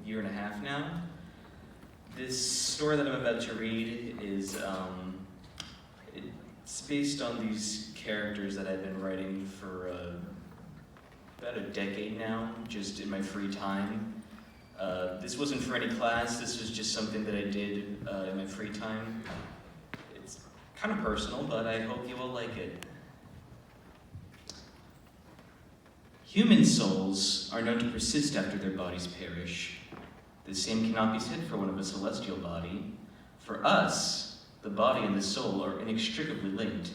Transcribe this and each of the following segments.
year and a half now. This story that I'm about to read is it's based on these characters that I've been writing for about a decade now, just in my free time. This wasn't for any class, this was just something that I did in my free time. It's kind of personal, but I hope you will like it. Human souls are known to persist after their bodies perish. The same cannot be said for one of a celestial body. For us, the body and the soul are inextricably linked.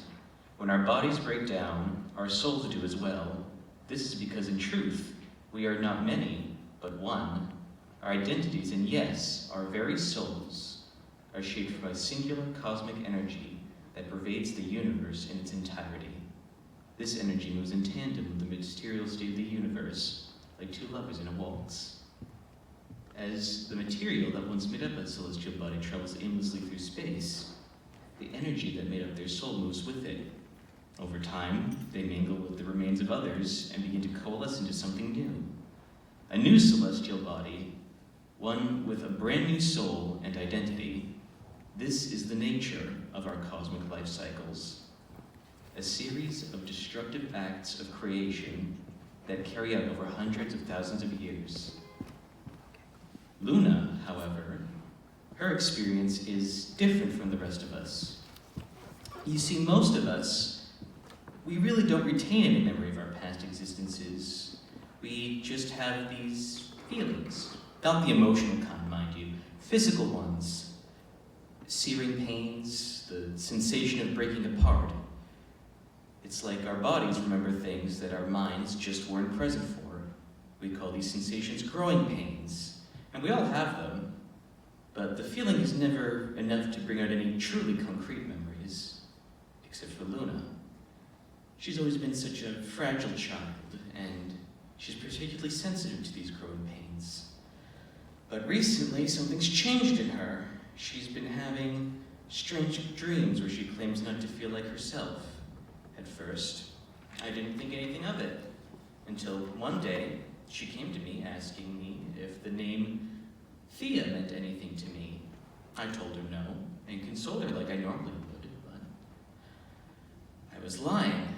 When our bodies break down, our souls do as well. This is because in truth, we are not many, but one. Our identities, and yes, our very souls, are shaped from a singular cosmic energy that pervades the universe in its entirety. This energy moves in tandem with the material state of the universe, like two lovers in a waltz. As the material that once made up a celestial body travels aimlessly through space, the energy that made up their soul moves with it. Over time, they mingle with the remains of others and begin to coalesce into something new. A new celestial body, one with a brand new soul and identity. This is the nature of our cosmic life cycles. A series of destructive acts of creation that carry out over hundreds of thousands of years. Luna, however, her experience is different from the rest of us. You see, most of us, we really don't retain any memory of our past existences. We just have these feelings, not the emotional kind, mind you, physical ones. Searing pains, the sensation of breaking apart. It's like our bodies remember things that our minds just weren't present for. We call these sensations growing pains, and we all have them, but the feeling is never enough to bring out any truly concrete memories, except for Luna. She's always been such a fragile child, and she's particularly sensitive to these growing pains. But recently, something's changed in her. She's been having strange dreams where she claims not to feel like herself. At first, I didn't think anything of it, until one day she came to me asking me if the name Thea meant anything to me. I told her no, and consoled her like I normally would, but I was lying.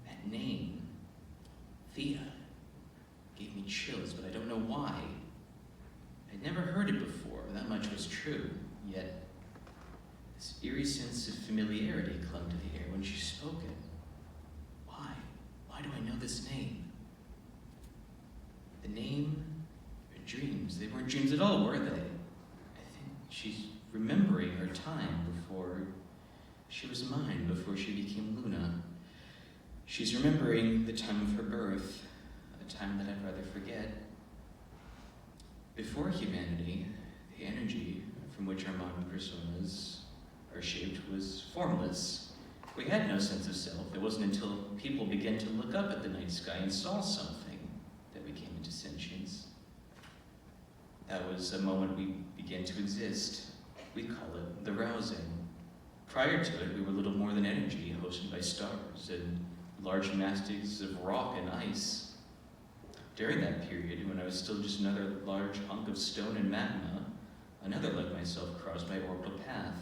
That name, Thea, gave me chills, but I don't know why. I'd never heard it before, that much was true, yet this eerie sense of familiarity clung to the air when she spoke it. Why? Why do I know this name? The name, her dreams, they weren't dreams at all, were they? I think she's remembering her time before she was mine, before she became Luna. She's remembering the time of her birth, a time that I'd rather forget. Before humanity, the energy from which our modern personas are shaped was formless. We had no sense of self. It wasn't until people began to look up at the night sky and saw something that we came into sentience. That was a moment we began to exist. We call it the rousing. Prior to it, we were little more than energy, hosted by stars and large masses of rock and ice. During that period, when I was still just another large hunk of stone and magma, another like myself crossed my orbital path.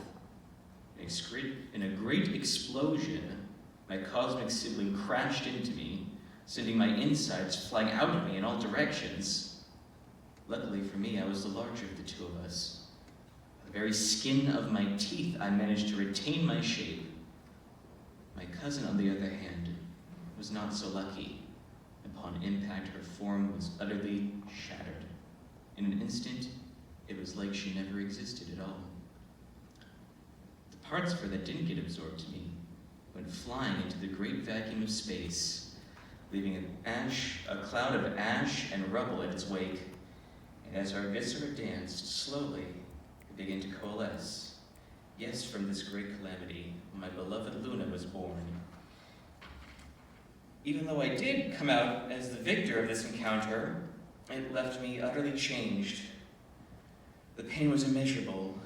In a great explosion, my cosmic sibling crashed into me, sending my insides flying out of me in all directions. Luckily for me, I was the larger of the two of us. By the very skin of my teeth, I managed to retain my shape. My cousin, on the other hand, was not so lucky. Upon impact, her form was utterly shattered. In an instant, it was like she never existed at all. The parts of her that didn't get absorbed to me went flying into the great vacuum of space, leaving a cloud of ash and rubble in its wake. And as our viscera danced, slowly, it began to coalesce. Yes, from this great calamity, my beloved Luna was born. Even though I did come out as the victor of this encounter, it left me utterly changed. The pain was immeasurable.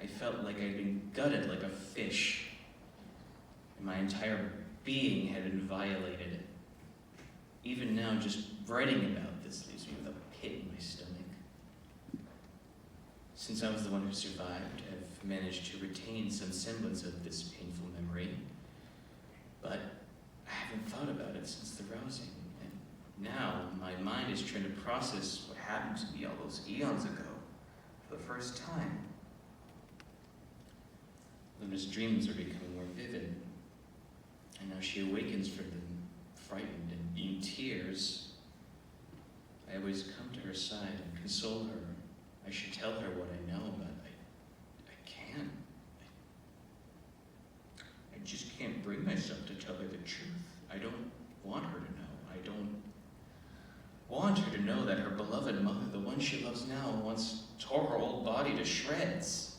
I felt like I'd been gutted like a fish, and my entire being had been violated. Even now, just writing about this leaves me with a pit in my stomach. Since I was the one who survived, I've managed to retain some semblance of this painful memory, but I haven't thought about it since the rousing, and now my mind is trying to process what happened to me all those eons ago for the first time. Luna's dreams are becoming more vivid, and now she awakens from them, frightened and in tears. I always come to her side and console her. I should tell her what I know, but I can't. I just can't bring myself to tell her the truth. I don't want her to know. I don't want her to know that her beloved mother, the one she loves now, once tore her old body to shreds.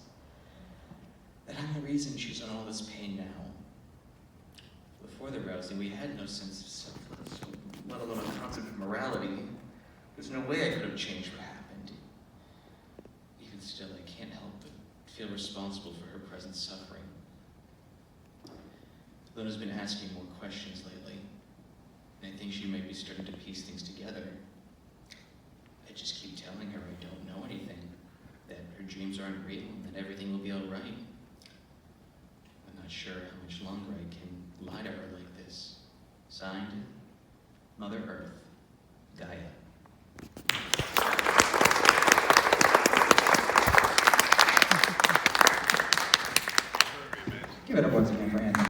That I'm the reason she's in all this pain now. Before the rousing, we had no sense of self, let alone a concept of morality. There's no way I could have changed what happened. Even still, I can't help but feel responsible for her present suffering. Luna's been asking more questions lately, and I think she might be starting to piece things together. I just keep telling her I don't know anything, that her dreams aren't real, and that everything will be all right. I'm not sure how much longer I can lie to her like this. Signed, Mother Earth.